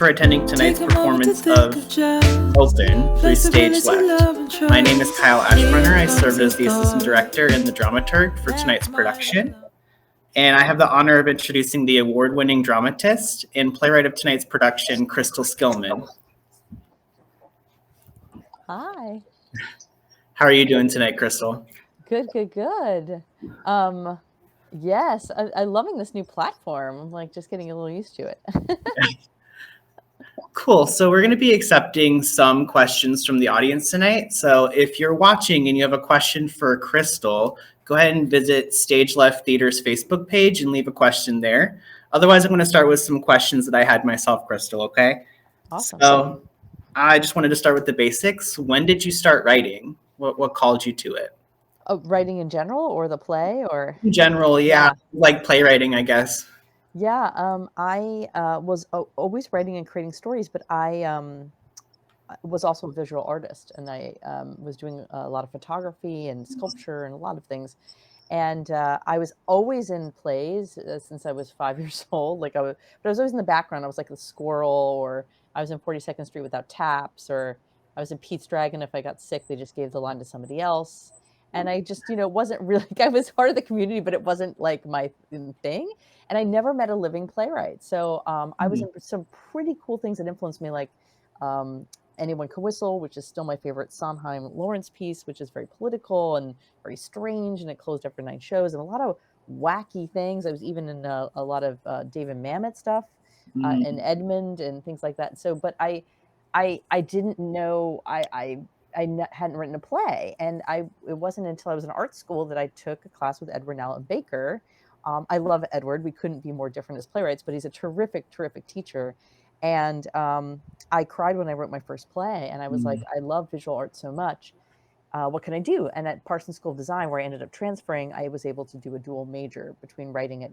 for attending tonight's performance of Open through Stage Left. My name is Kyle Aschbrenner. I served as the assistant director and the dramaturg for tonight's production. And I have the honor of introducing the award-winning dramatist and playwright of tonight's production, Crystal Skillman. Hi. How are you doing tonight, Crystal? Good. Yes, I'm loving this new platform. I'm like just getting a little used to it. Cool. So we're going to be accepting some questions from the audience tonight. So if you're watching and you have a question for Crystal, go ahead and visit Stage Left Theater's Facebook page and leave a question there. Otherwise, I'm going to start with some questions that I had myself, Crystal, okay? Awesome. So I just wanted to start with the basics. When did you start writing? What called you to it? Writing in general or the play or? In general, yeah. Like playwriting, I guess. Yeah, I was always writing and creating stories, but I was also a visual artist, and I was doing a lot of photography and sculpture and a lot of things. And I was always in plays since I was 5 years old. But I was always in the background. I was like the squirrel, or I was in 42nd Street Without Taps, or I was in Pete's Dragon. If I got sick, they just gave the line to somebody else. And I just, wasn't really, I was part of the community, but it wasn't like my thing. And I never met a living playwright. So I was in some pretty cool things that influenced me, like Anyone Can Whistle, which is still my favorite Sondheim Lawrence piece, which is very political and very strange, and it closed after 9 shows, and a lot of wacky things. I was even in a lot of David Mamet stuff and Edmund and things like that. So, but I didn't know I hadn't written a play, and it wasn't until I was in art school that I took a class with Edward and Allen Baker. I love Edward. We couldn't be more different as playwrights, but he's a terrific teacher. And I cried when I wrote my first play, and I was like, I love visual art so much. What can I do? And at Parsons School of Design, where I ended up transferring, I was able to do a dual major between writing at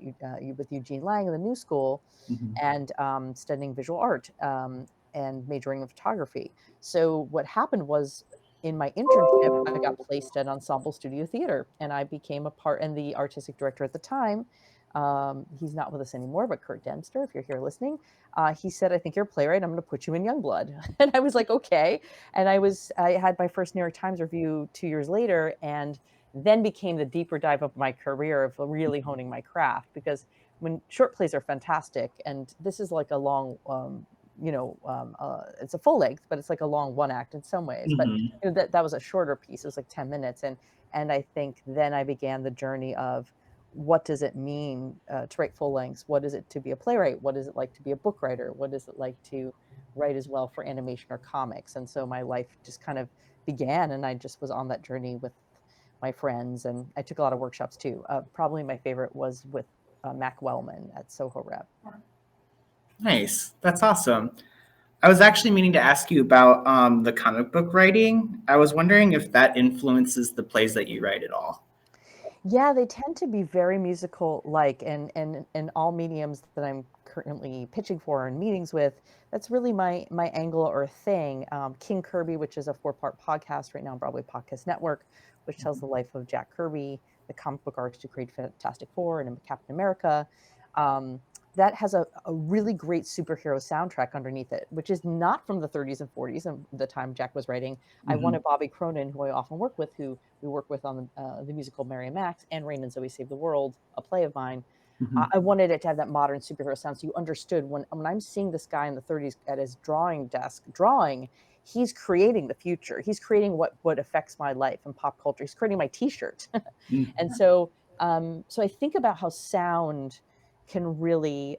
with Eugene Lang in the New School and studying visual art and majoring in photography. So what happened was, in my internship, I got placed at Ensemble Studio Theater, and I became a part, and the artistic director at the time, he's not with us anymore, but Kurt Dempster, if you're here listening, he said, I think you're a playwright. I'm going to put you in Youngblood. And I was like, okay. And I had my first New York Times review 2 years later, and then became the deeper dive of my career of really honing my craft, because when short plays are fantastic, and this is like a long, it's a full length, but it's like a long one act in some ways. But that was a shorter piece. It was like 10 minutes. And I think then I began the journey of, what does it mean to write full lengths? What is it to be a playwright? What is it like to be a book writer? What is it like to write as well for animation or comics? And so my life just kind of began, and I just was on that journey with my friends, and I took a lot of workshops too. Probably my favorite was with Mac Wellman at Soho Rep. Nice. That's awesome. I was actually meaning to ask you about the comic book writing. I was wondering if that influences the plays that you write at all. Yeah, they tend to be very musical-like, and all mediums that I'm currently pitching for and meetings with, that's really my angle or thing. King Kirby, which is a 4-part podcast right now on Broadway Podcast Network, which tells the life of Jack Kirby, the comic book artist who created Fantastic Four and Captain America. That has a really great superhero soundtrack underneath it, which is not from the 30s and 40s and the time Jack was writing. I wanted Bobby Cronin, who I often work with, who we work with on the musical Mary and Max and Rain and Zoe Save the World, a play of mine. I wanted it to have that modern superhero sound, so you understood when I'm seeing this guy in the 30s at his drawing desk drawing, he's creating the future. He's creating what affects my life and pop culture. He's creating my T-shirt. And so I think about how sound can really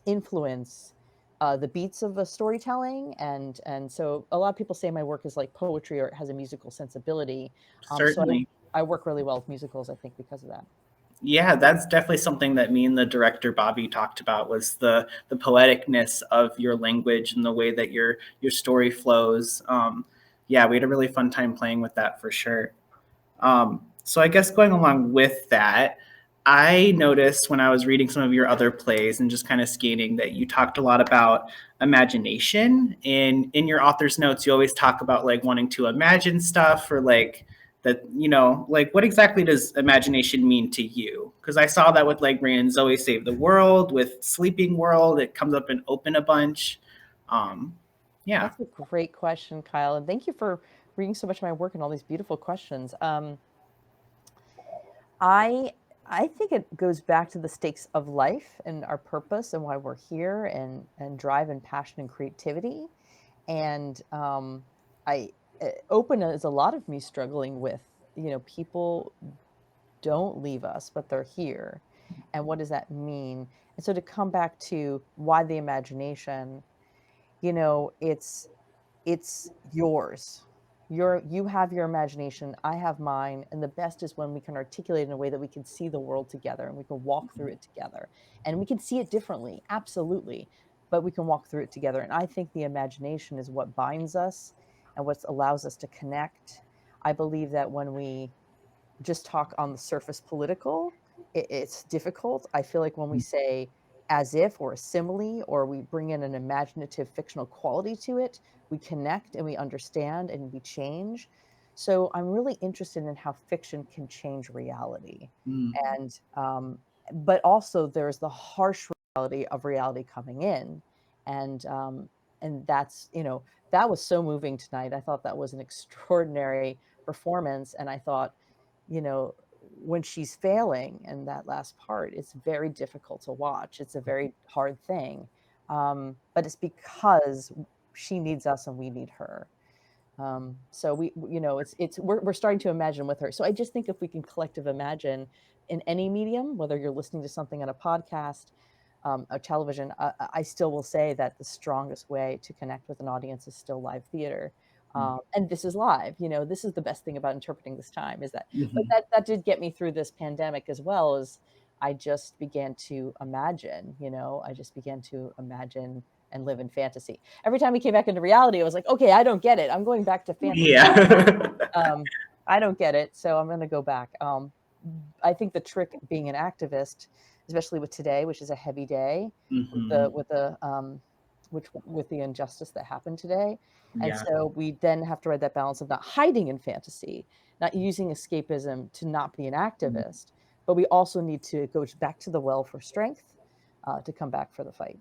influence the beats of a storytelling, and so a lot of people say my work is like poetry, or it has a musical sensibility. Certainly. So I work really well with musicals, I think, because of that. Yeah, that's definitely something that me and the director Bobby talked about, was the poeticness of your language and the way that your story flows. Yeah, we had a really fun time playing with that for sure. So I guess going along with that, I noticed when I was reading some of your other plays and just kind of scanning that you talked a lot about imagination. And in your author's notes, you always talk about like wanting to imagine stuff, or like that, like what exactly does imagination mean to you? Because I saw that with like Rain and Zoe Save the World, with Sleeping World, it comes up in Open a bunch. Um, yeah. That's a great question, Kyle, and thank you for reading so much of my work and all these beautiful questions. I I think it goes back to the stakes of life and our purpose and why we're here, and drive and passion and creativity. And I open is a lot of me struggling with, people don't leave us, but they're here. And what does that mean? And so to come back to why the imagination, it's yours. You have your imagination, I have mine, and the best is when we can articulate in a way that we can see the world together and we can walk through it together. And we can see it differently, absolutely, but we can walk through it together. And I think the imagination is what binds us and what allows us to connect. I believe that when we just talk on the surface political, it's difficult. I feel like when we say as if or a simile, or we bring in an imaginative fictional quality to it, we connect and we understand and we change. So I'm really interested in how fiction can change reality. Mm. And but also there's the harsh reality of reality coming in. And that's, that was so moving tonight. I thought that was an extraordinary performance. And I thought, when she's failing in that last part, it's very difficult to watch. It's a very hard thing. But it's because she needs us and we need her. So we're starting to imagine with her. So I just think if we can collective imagine in any medium, whether you're listening to something on a podcast, a television, I still will say that the strongest way to connect with an audience is still live theater. And this is live. This is the best thing about interpreting this time is that. But Mhm. that did get me through this pandemic as well. As I just began to imagine. I just began to imagine and live in fantasy. Every time we came back into reality, I was like, okay, I don't get it. I'm going back to fantasy. Yeah. Um, I don't get it, so I'm going to go back. I think the trick being an activist, especially with today, which is a heavy day, with the Mhm. with the with the injustice that happened today, and Yeah. so we then have to ride that balance of not hiding in fantasy, not using escapism to not be an activist, but we also need to go back to the well for strength to come back for the fight.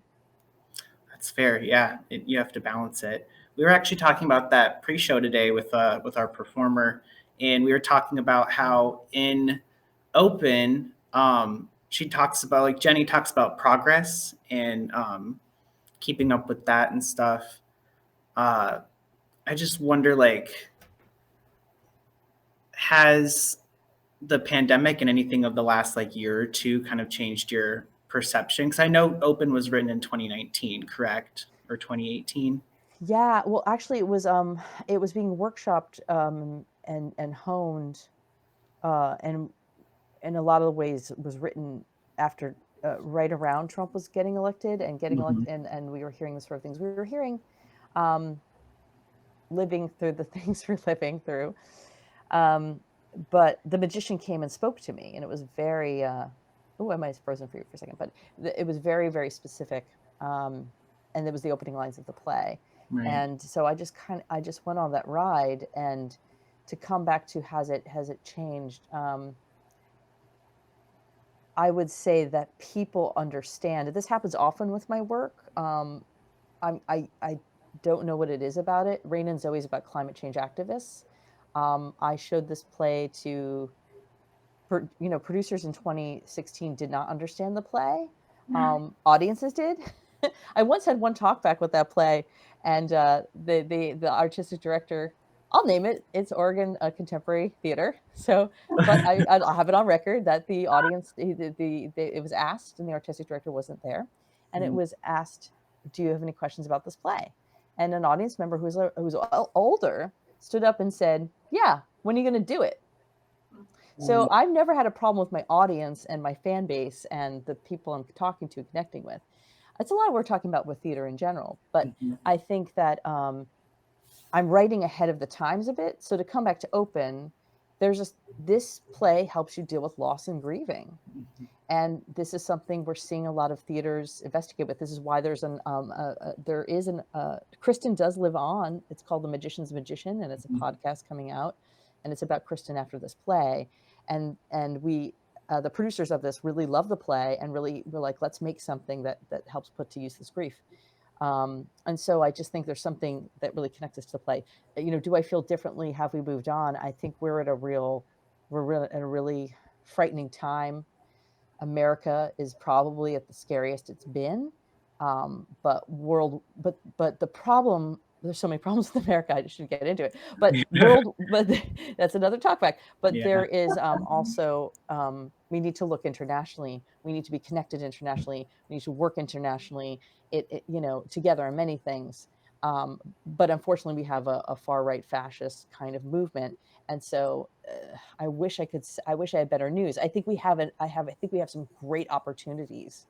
That's fair. Yeah, you have to balance it. We were actually talking about that pre-show today with our performer, and we were talking about how in open, she talks about like Jenny talks about progress and keeping up with that and stuff. Uh, I just wonder, like, has the pandemic and anything of the last like year or two kind of changed your perception? Because I know Open was written in 2019, correct, or 2018? Yeah, well, actually, it was being workshopped and honed, and in a lot of the ways was written after right around Trump was getting elected and getting Mm-hmm. elected, and we were hearing the sort of things we were hearing, um, living through the things we're living through. Um, but the magician came and spoke to me, and it was very. Oh, I might have frozen for you for a second, but it was very, very specific. And it was the opening lines of the play, Right. and so I just went on that ride, and to come back to has it changed? I would say that people understand. This happens often with my work. I don't know what it is about it. Rain and Zoe is about climate change activists. I showed this play to producers in 2016 did not understand the play. Audiences did. I once had one talk back with that play, and the artistic director, I'll name it. It's Oregon Contemporary Theater. So, but I'll have it on record that the audience, it was asked, and the artistic director wasn't there, and it was asked, "Do you have any questions about this play?" And an audience member who's older stood up and said, "Yeah, when are you going to do it?" So I've never had a problem with my audience and my fan base and the people I'm talking to, connecting with. It's a lot we're talking about with theater in general, but Mhm. I think that I'm writing ahead of the times a bit. So to come back to open, there's just this play helps you deal with loss and grieving. And this is something we're seeing a lot of theaters investigate with. This is why there is Kristen does live on. It's called The Magician's Magician, and it's a podcast coming out, and it's about Kristen after this play. And we, the producers of this, really love the play and really were like, let's make something that helps put to use this grief. And so I just think there's something that really connects us to the play. Do I feel differently? Have we moved on? I think we're at a really frightening time. America is probably at the scariest it's been. But the problem, there's so many problems with America, I shouldn't get into it. But that's another talk back. But Yeah. there is also, we need to look internationally. We need to be connected internationally. We need to work internationally, together on many things. But unfortunately, we have a far right fascist kind of movement. And so I wish I had better news. I think we have some great opportunities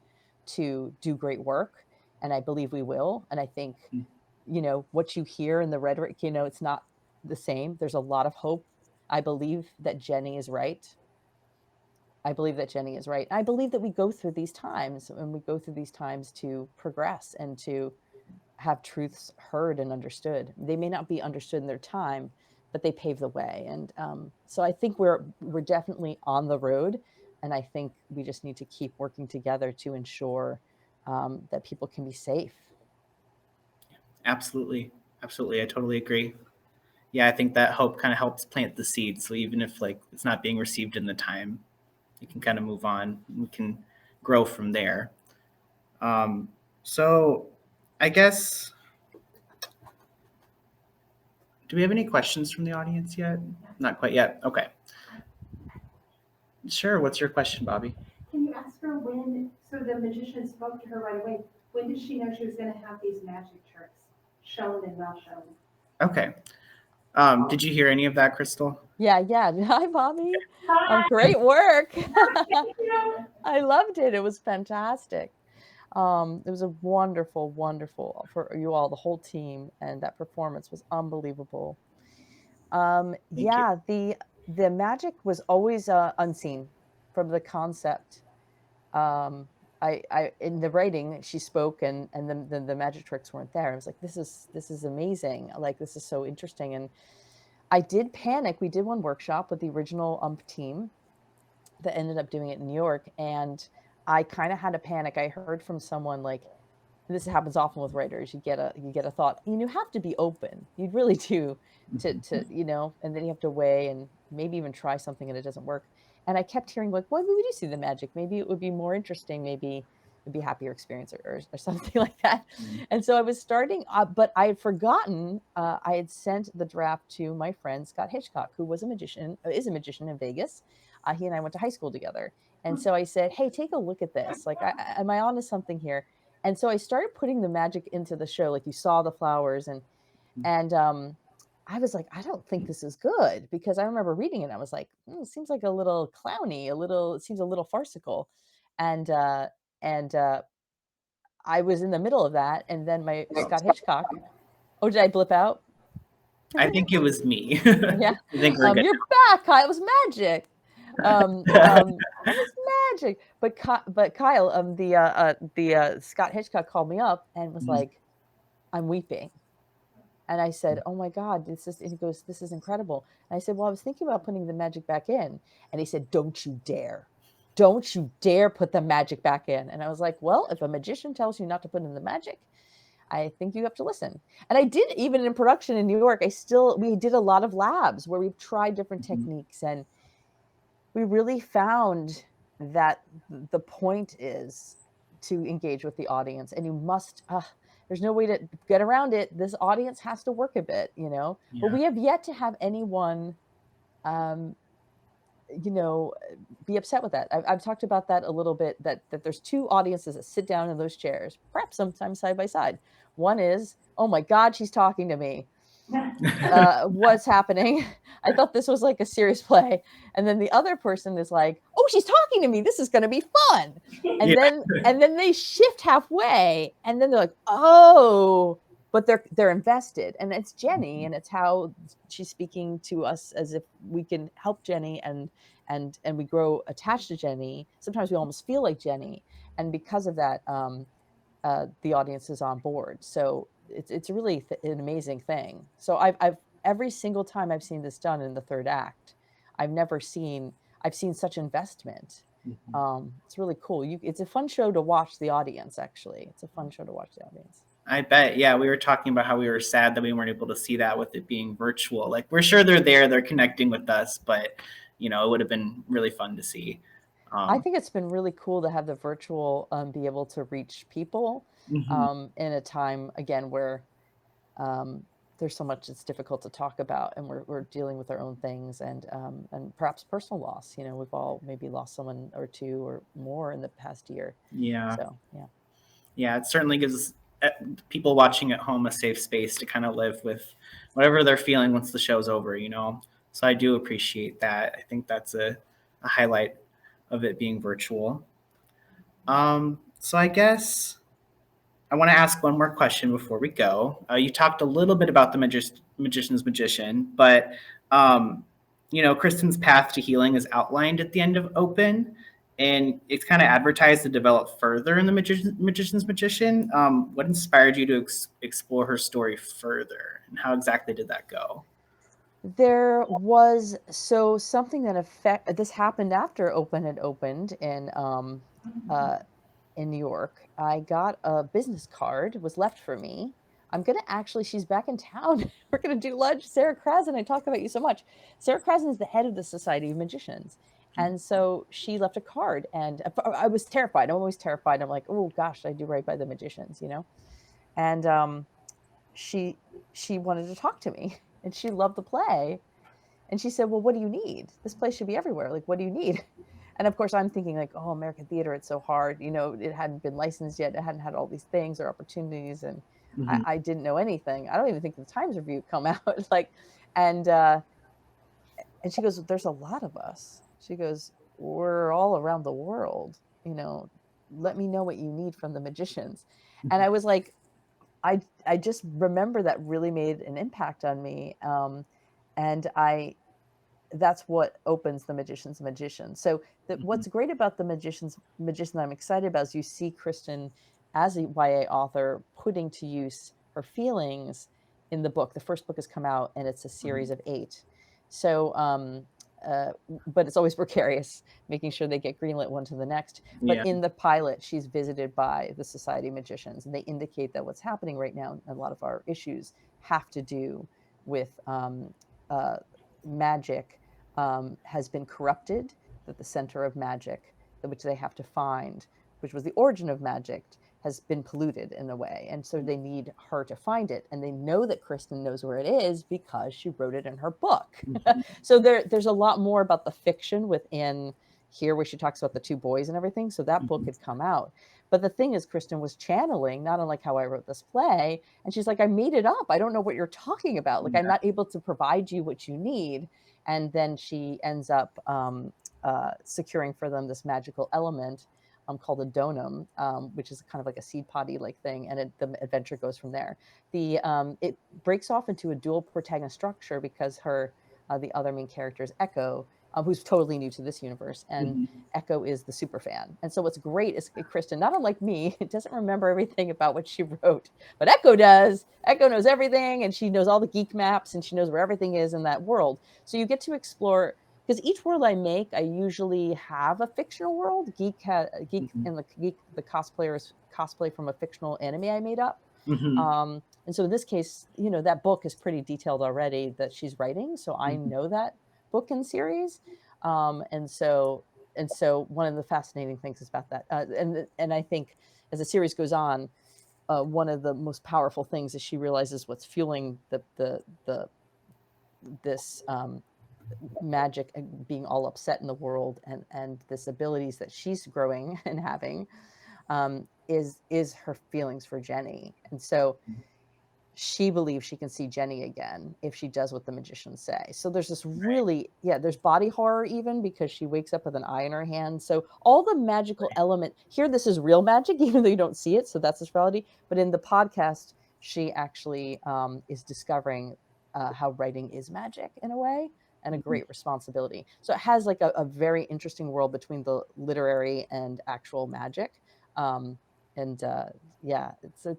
to do great work, and I believe we will. And I think, what you hear in the rhetoric, it's not the same. There's a lot of hope. I believe that Jenny is right. I believe that we go through these times, and we go through these times to progress and to have truths heard and understood. They may not be understood in their time, but they pave the way. And so I think we're definitely on the road, and I think we just need to keep working together to ensure that people can be safe. Absolutely. Absolutely. I totally agree. Yeah, I think that hope kind of helps plant the seed. So even if like it's not being received in the time, you can kind of move on. We can grow from there. So I guess, do we have any questions from the audience yet? Not quite yet. Okay. Sure. What's your question, Bobby? Can you ask her when, so the magician spoke to her right away, when did she know she was going to have these magic tricks shown and not shown? Okay. Did you hear any of that, Crystal? Yeah. Hi, Bobby. Hi. Great work. Thank you. I loved it. It was fantastic. It was a wonderful for you all, the whole team, and that performance was unbelievable. Yeah, the magic was always unseen from the concept. I in the writing, she spoke, and then the magic tricks weren't there. I was like, this is amazing. Like, this is so interesting. And I did panic. We did one workshop with the original team that ended up doing it in New York, and I kind of had a panic. I heard from someone like, this happens often with writers. You get a thought, and you have to be open. You really do to and then you have to weigh and maybe even try something and it doesn't work. And I kept hearing like, well, we do see the magic. Maybe it would be more interesting. Maybe it'd be a happier experience or something like that. And so I was starting, but I had forgotten. I had sent the draft to my friend Scott Hitchcock, who is a magician in Vegas. He and I went to high school together. And so I said, hey, take a look at this. Like, am I onto something here? And so I started putting the magic into the show, like you saw the flowers, and I was like, I don't think this is good, because I remember reading it and I was like, it seems like a little clowny, it seems a little farcical. And I was in the middle of that, and then my Scott Hitchcock. Oh, did I blip out? I think it was me. Yeah. I think we're good. You're back, Kyle. It was magic. It was magic. But Kyle, the Scott Hitchcock called me up and was like, I'm weeping. And I said, oh my God, and he goes, this is incredible. And I said, well, I was thinking about putting the magic back in. And he said, don't you dare put the magic back in. And I was like, well, if a magician tells you not to put in the magic, I think you have to listen. And I did, even in production in New York, we did a lot of labs where we tried different techniques, and we really found that the point is to engage with the audience, and you must, there's no way to get around it. This audience has to work a bit, Yeah. but we have yet to have anyone, be upset with that. I've talked about that a little bit, that there's two audiences that sit down in those chairs, perhaps sometimes side by side. One is, oh my God, she's talking to me. What's happening? I thought this was like a serious play. And then the other person is like, oh, she's talking to me. This is going to be fun. And then they shift halfway, and then they're like, oh, but they're invested. And it's Jenny, and it's how she's speaking to us as if we can help Jenny, and we grow attached to Jenny. Sometimes we almost feel like Jenny. And because of that, the audience is on board. So it's really an amazing thing. So I've every single time I've seen this done in the third act, I've seen such investment. It's really cool. It's a fun show to watch the audience. Actually, it's a fun show to watch the audience. I bet. Yeah, we were talking about how we were sad that we weren't able to see that with it being virtual. Like, we're sure they're there, they're connecting with us, but it would have been really fun to see. I think it's been really cool to have the virtual be able to reach people in a time, again, where there's so much that's difficult to talk about, and we're dealing with our own things, and perhaps personal loss. We've all maybe lost someone or two or more in the past year. Yeah. So, yeah. Yeah, it certainly gives people watching at home a safe space to kind of live with whatever they're feeling once the show's over, So I do appreciate that. I think that's a highlight of it being virtual. So I guess I want to ask one more question before we go. You talked a little bit about the magician's magician, but Kristen's path to healing is outlined at the end of Open, and it's kind of advertised to develop further in the magician's magician. What inspired you to explore her story further, and how exactly did that go? There was something that this happened after Open had opened in New York. I got a business card, was left for me. She's back in town. We're gonna do lunch. Sarah Krasin, I talk about you so much. Sarah Krasin is the head of the Society of Magicians. And so she left a card, and I was terrified. I'm always terrified. I'm like, oh gosh, I do right by the magicians, And she wanted to talk to me, and she loved the play. And she said, well, what do you need? This place should be everywhere. Like, what do you need? And of course, I'm thinking like, oh, American theater, it's so hard. It hadn't been licensed yet. It hadn't had all these things or opportunities. And I didn't know anything. I don't even think the Times Review come out. And she goes, there's a lot of us. She goes, we're all around the world. Let me know what you need from the magicians. And I was like, I just remember that really made an impact on me. And that's what opens the magician's magician. So what's great about the magician's magician that I'm excited about is you see Kristen as a YA author putting to use her feelings in the book. The first book has come out, and it's a series of 8. So, but it's always precarious, making sure they get greenlit one to the next. But in the pilot, she's visited by the Society of Magicians, and they indicate that what's happening right now, a lot of our issues have to do with magic has been corrupted, that the center of magic, which they have to find, which was the origin of magic, has been polluted in a way. And so they need her to find it. And they know that Kristen knows where it is because she wrote it in her book. So there's a lot more about the fiction within here, where she talks about the 2 boys and everything. So that book had come out. But the thing is, Kristen was channeling, not unlike how I wrote this play. And she's like, I made it up. I don't know what you're talking about. Like, I'm not able to provide you what you need. And then she ends up securing for them this magical element called a donum, which is kind of like a seed potty like thing, and the adventure goes from there. It breaks off into a dual protagonist structure because the other main character is Echo, who's totally new to this universe, and Echo is the super fan. And so what's great is Kristen, not unlike me, doesn't remember everything about what she wrote, but Echo does. Echo knows everything, and she knows all the geek maps, and she knows where everything is in that world. So you get to explore, because each world I make, I usually have a fictional world. Geek and the cosplayers cosplay from a fictional anime I made up. And so in this case, that book is pretty detailed already that she's writing. So I know that book and series. And so one of the fascinating things is about that. And I think as the series goes on, one of the most powerful things is she realizes what's fueling this magic and being all upset in the world, and this abilities that she's growing and having is her feelings for Jenny. And so she believes she can see Jenny again if she does what the magicians say. So there's this really, there's body horror even, because she wakes up with an eye in her hand. So all the magical element here, this is real magic, even though you don't see it. So that's this reality. But in the podcast, she actually is discovering how writing is magic in a way, and a great responsibility. So it has like a very interesting world between the literary and actual magic. It's a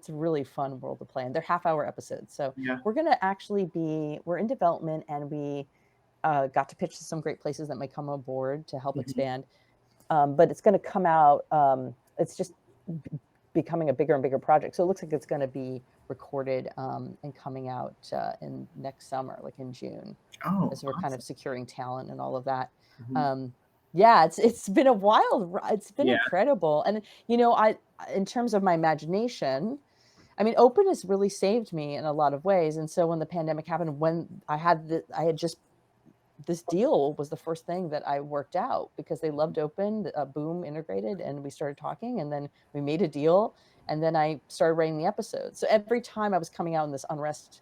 really fun world to play, and they're half-hour episodes. So we're going to we're in development, and we got to pitch to some great places that may come aboard to help expand. But it's going to come out. It's just becoming a bigger and bigger project. So it looks like it's going to be recorded and coming out in next summer, like in June, as we're kind of securing talent and all of that. Yeah, it's been a wild, it's been incredible. And, you know, in terms of my imagination, I mean, open has really saved me in a lot of ways. And so when the pandemic happened, when I had this deal was the first thing that I worked out, because they loved open, Boom integrated, and we started talking, and then we made a deal, and then I started writing the episodes. So every time I was coming out in this unrest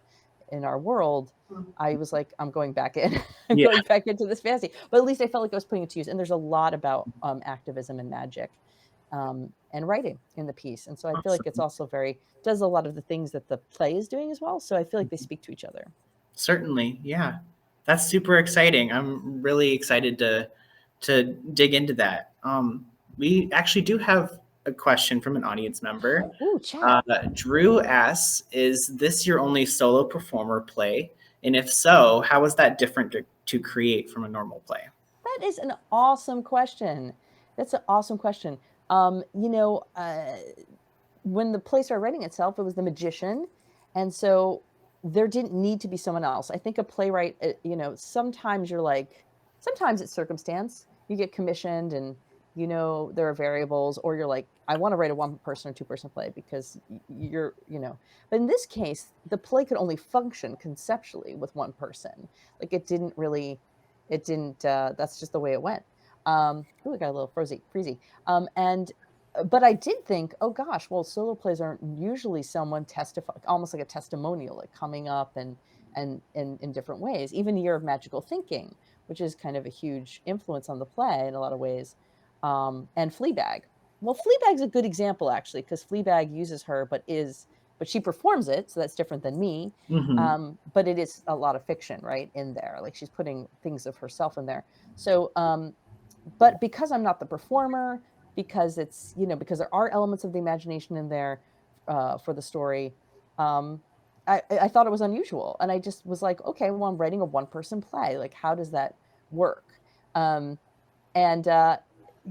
in our world, I was like, I'm going back in. I'm going back into this fantasy. But at least I felt like I was putting it to use. And there's a lot about activism and magic and writing in the piece. And so I feel like it's also does a lot of the things that the play is doing as well. So I feel like they speak to each other. Certainly. Yeah. That's super exciting. I'm really excited to dig into that. We actually do have a question from an audience member. Ooh, chat. Drew asks, is this your only solo performer play? And if so, how is that different to create from a normal play? That is an awesome question. That's an awesome question. You know, when the play started writing itself, it was The Magician. And so there didn't need to be someone else. I think a playwright, you know, sometimes it's circumstance. You get commissioned and, you know, there are variables, or you're like, I want to write a 1-person or 2-person play because you're, you know, but in this case, the play could only function conceptually with one person. Like that's just the way it went. Ooh, I got a little freezy. But I did think, oh gosh, well, solo plays aren't usually someone almost like a testimonial, like coming up and in different ways. Even Year of Magical Thinking, which is kind of a huge influence on the play in a lot of ways, and Fleabag. Well, Fleabag's a good example actually, because Fleabag uses her, but she performs it, so that's different than me. But it is a lot of fiction, right, in there. Like she's putting things of herself in there. So, but because I'm not the performer, because it's, you know, because there are elements of the imagination in there for the story, I thought it was unusual. And I just was like, okay, well, I'm writing a 1-person play. Like, how does that work?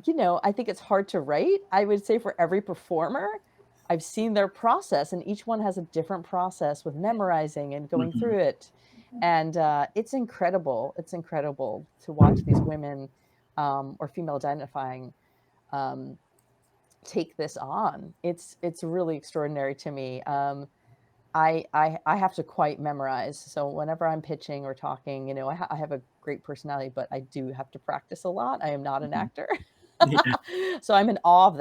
You know, I think it's hard to write. I would say for every performer, I've seen their process, and each one has a different process with memorizing and going through it. And it's incredible. It's incredible to watch these women or female identifying take this on. It's really extraordinary to me. I have to quite memorize. So whenever I'm pitching or talking, you know, I have a great personality, but I do have to practice a lot. I am not an actor. So I'm in awe of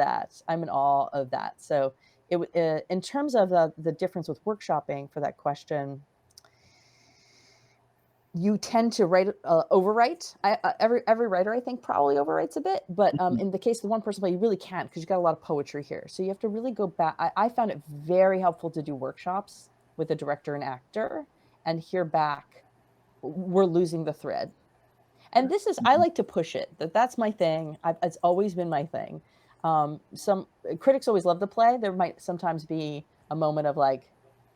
that. So in terms of the difference with workshopping for that question, you tend to overwrite. Every writer, I think, probably overwrites a bit. But in the case of the 1-person play, you really can't, because you've got a lot of poetry here. So you have to really go back. I found it very helpful to do workshops with a director and actor and hear back, we're losing the thread. And this is, I like to push it. That's my thing. It's always been my thing. Some critics always love the play. There might sometimes be a moment of like,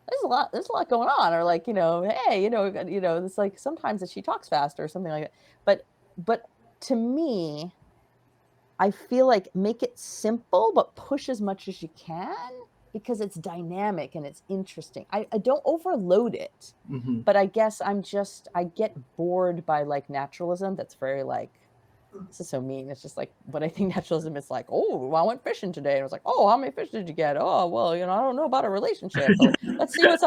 there's a lot going on, or like, you know, hey, you know, it's like sometimes that she talks faster or something like that. But to me, I feel like make it simple, but push as much as you can, because it's dynamic and it's interesting. I don't overload it, but I guess I get bored by like naturalism. That's very like, this is so mean. It's just like, what I think naturalism is like, oh, I went fishing today. And I was like, oh, how many fish did you get? Oh, well, you know, I don't know about a relationship. But let's see what's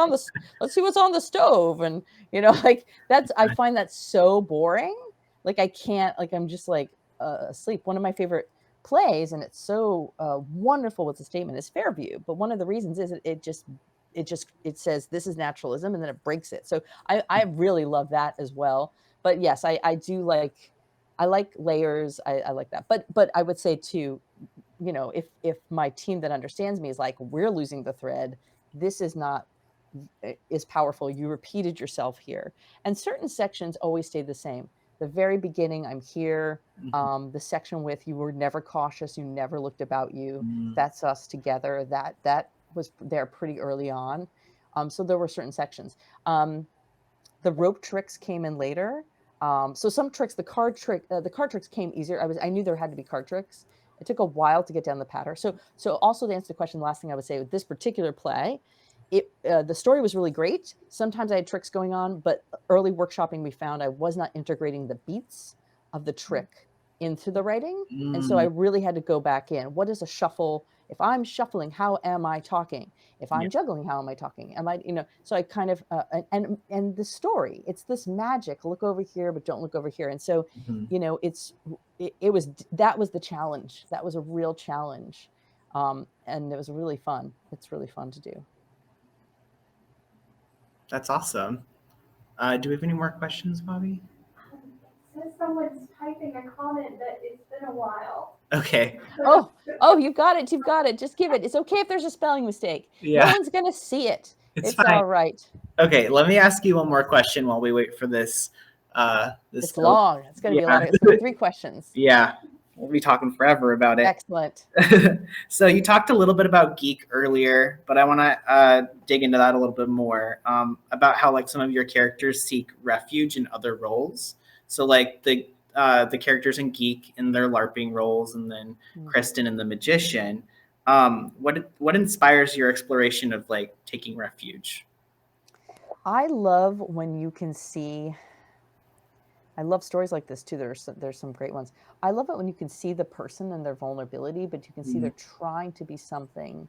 on the stove. And, you know, like I find that so boring. Like I can't, like, I'm just like asleep. One of my favorite plays, and it's so wonderful with the statement, is Fairview. But one of the reasons is it says this is naturalism, and then it breaks it. So I really love that as well. But yes, I do like, I like layers. I like that. But I would say too, you know, if my team that understands me is like, we're losing the thread, this is not is powerful. You repeated yourself here. And certain sections always stay the same. The very beginning, I'm here. The section with you were never cautious, you never looked about you. That's us together. That was there pretty early on. So there were certain sections. The rope tricks came in later. So some tricks, the card tricks came easier. I knew there had to be card tricks. It took a while to get down the pattern. So also to answer the question, the last thing I would say with this particular play, the story was really great. Sometimes I had tricks going on, but early workshopping, we found I was not integrating the beats of the trick into the writing. And so I really had to go back in. What is a shuffle? If I'm shuffling, how am I talking? If I'm juggling, how am I talking? Am I, so I kind of, and the story, it's this magic, look over here, but don't look over here. And so, that was the challenge. That was a real challenge. And it was really fun. It's really fun to do. That's awesome. Do we have any more questions, Bobby? It says someone's typing a comment, but it's been a while. Okay. Oh, you've got it. You've got it. Just give it. It's okay if there's a spelling mistake. Yeah. No one's going to see it. It's fine. all right. Okay, let me ask you one more question while we wait for this. It's long. It's going to be a lot. It's going to be 3 questions. Yeah, we'll be talking forever about it. Excellent. So you talked a little bit about geek earlier, but I want to dig into that a little bit more, about how like some of your characters seek refuge in other roles. So like the characters in Geek in their LARPing roles, and then Kristen in the Magician. What inspires your exploration of like taking refuge? I love when you can see. I love stories like this too. There's some great ones. I love it when you can see the person and their vulnerability, but you can see they're trying to be something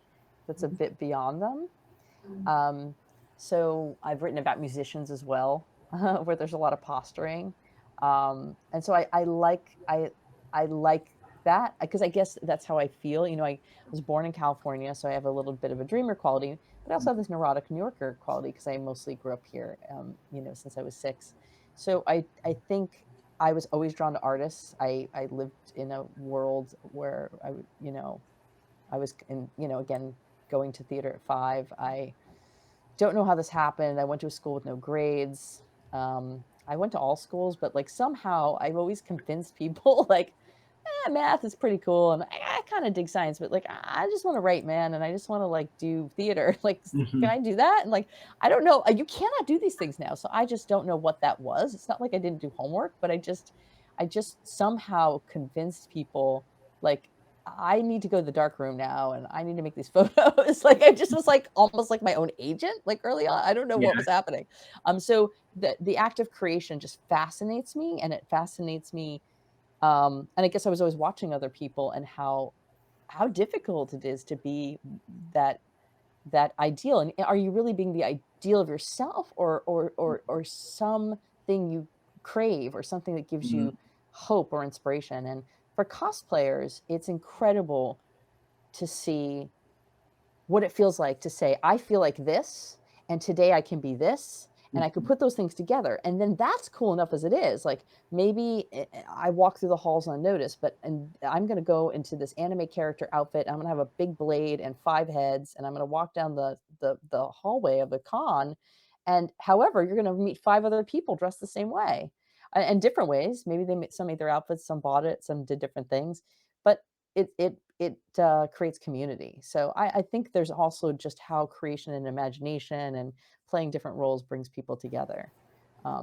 that's a bit beyond them. So I've written about musicians as well, where there's a lot of posturing. And so I like that, because I guess that's how I feel. I was born in California, so I have a little bit of a dreamer quality, but I also have this neurotic New Yorker quality because I mostly grew up here, since I was 6. So I think I was always drawn to artists. I lived in a world where I was again, going to theater at 5. I don't know how this happened. I went to a school with no grades. I went to all schools, but like somehow I've always convinced people like, math is pretty cool, and I kind of dig science, but like I just want to write, man, and I just want to like do theater. Like, can I do that? And like, I don't know. You cannot do these things now, so I just don't know what that was. It's not like I didn't do homework, but I just somehow convinced people like I need to go to the dark room now, and I need to make these photos. Like I just was like almost like my own agent. Like early on, I don't know what was happening. So the act of creation just fascinates me, and it fascinates me. And I guess I was always watching other people and how difficult it is to be that ideal. And are you really being the ideal of yourself, or something you crave, or something that gives you hope or inspiration? And for cosplayers, it's incredible to see what it feels like to say, I feel like this, and today I can be this. And I could put those things together. And then that's cool enough as it is. Like maybe I walk through the halls unnoticed, and I'm going to go into this anime character outfit. I'm going to have a big blade and 5 heads, and I'm going to walk down the hallway of the con. And however, you're going to meet 5 other people dressed the same way, and different ways. Maybe some made their outfits, some bought it, some did different things. But it creates community. So I think there's also just how creation and imagination and playing different roles brings people together. I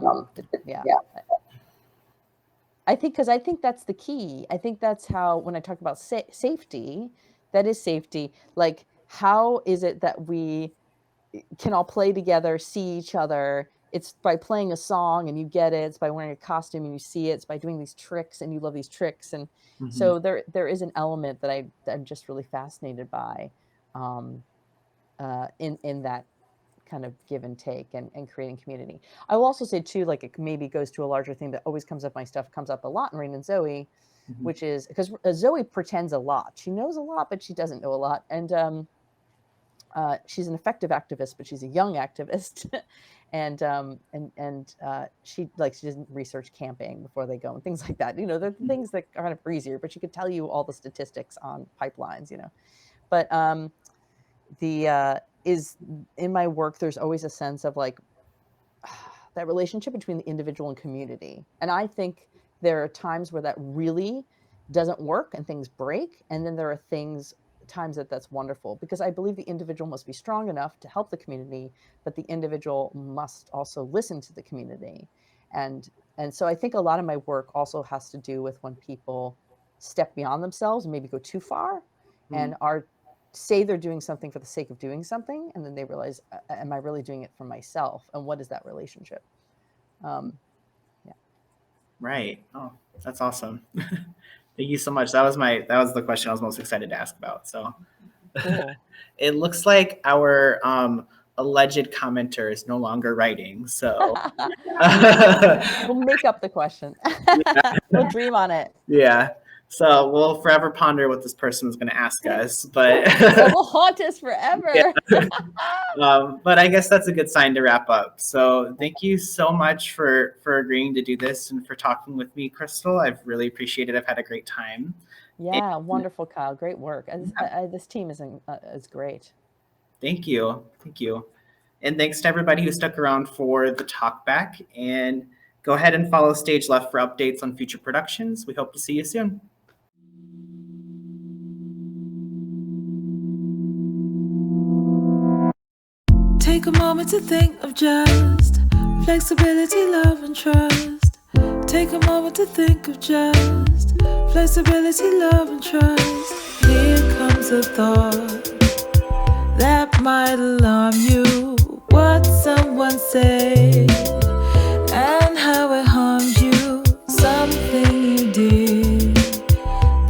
think that's the key. I think that's how, when I talk about safety, that is safety. Like, how is it that we can all play together, see each other? It's by playing a song and you get it. It's by wearing a costume and you see it. It's by doing these tricks and you love these tricks. And so there is an element that I'm just really fascinated by, in that kind of give and take and creating community. I will also say too, like it maybe goes to a larger thing that always comes up. My stuff comes up a lot in Rain and Zoe, which is because Zoe pretends a lot. She knows a lot, but she doesn't know a lot. And she's an effective activist, but she's a young activist. and she doesn't research camping before they go and things like that. They're things that are kind of easier, but she could tell you all the statistics on pipelines, But is in my work, there's always a sense of like that relationship between the individual and community. And I think there are times where that really doesn't work and things break. And then there are times that's wonderful, because I believe the individual must be strong enough to help the community, but the individual must also listen to the community. And so I think a lot of my work also has to do with when people step beyond themselves and maybe go too far and say they're doing something for the sake of doing something, and then they realize, am I really doing it for myself? And what is that relationship? Right. Oh, that's awesome. Thank you so much. That was the question I was most excited to ask about. So Cool. it looks like our alleged commenter is no longer writing. So We'll make up the question. We'll dream on it. yeah. So we'll forever ponder what this person was going to ask us, but It will haunt us forever. but I guess that's a good sign to wrap up. So thank you so much for agreeing to do this and for talking with me, Crystal. I've really appreciated it. I've had a great time. Yeah, wonderful, Kyle. Great work. This team is great. Thank you. Thank you. And thanks to everybody who stuck around for the talk back. And go ahead and follow Stage Left for updates on future productions. We hope to see you soon. Take a moment to think of just flexibility, love, and trust. Take a moment to think of just flexibility, love, and trust. Here comes a thought that might alarm you. What someone said and how it harmed you. Something you did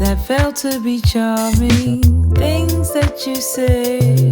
that felt to be charming. Things that you say